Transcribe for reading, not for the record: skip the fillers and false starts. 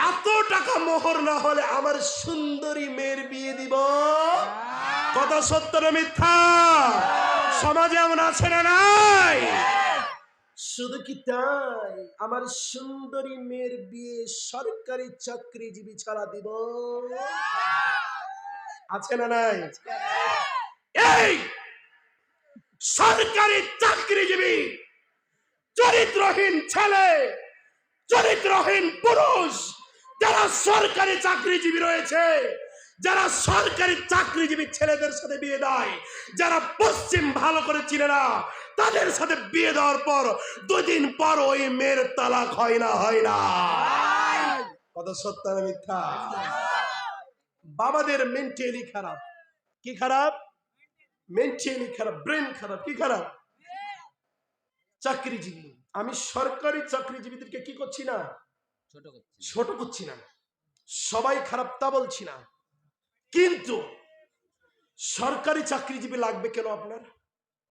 এত টাকা মোহর না হলে আমার সুন্দরী মেয়ের বিয়ে দিব। কথা সত্য না মিথ্যা? সমাজে এমন আছে না নাই? শুধু কি তাই, আমার সুন্দরী মেয়ের বিয়ে সরকারি চাকরিজীবী ছাড়া দিব। আছে না নাই? এই সরকারি চাকরিজীবী চরিত্রহীন ছেলে, চরিত্রহীন পুরুষ যারা সরকারি চাকরিজীবী রয়েছে, যারা সরকারি চাকরিজীবী ছেলেদের সাথে বিয়ে দেয়, যারা পশ্চিম ভালো করে চিনে না, তাদের সাথে বিয়ে দেওয়ার পর 2 দিন পর ওই মেয়ের তালাক হয় না? হয় না? কথা সত্য না মিথ্যা? বাবাদের মেন্টালি খারাপ। কি খারাপ? মেন্টালি খারাপ, ব্রেন খারাপ। কি খারাপ? চাকরিজীবী। আমি সরকারি চাকরিজীবীদেরকে কি করছি না, ছোট করছি না, সবাই খারাপ তা বলছি না, কিন্তু সরকারি চাকরিজীবী লাগবে কেন আপনার?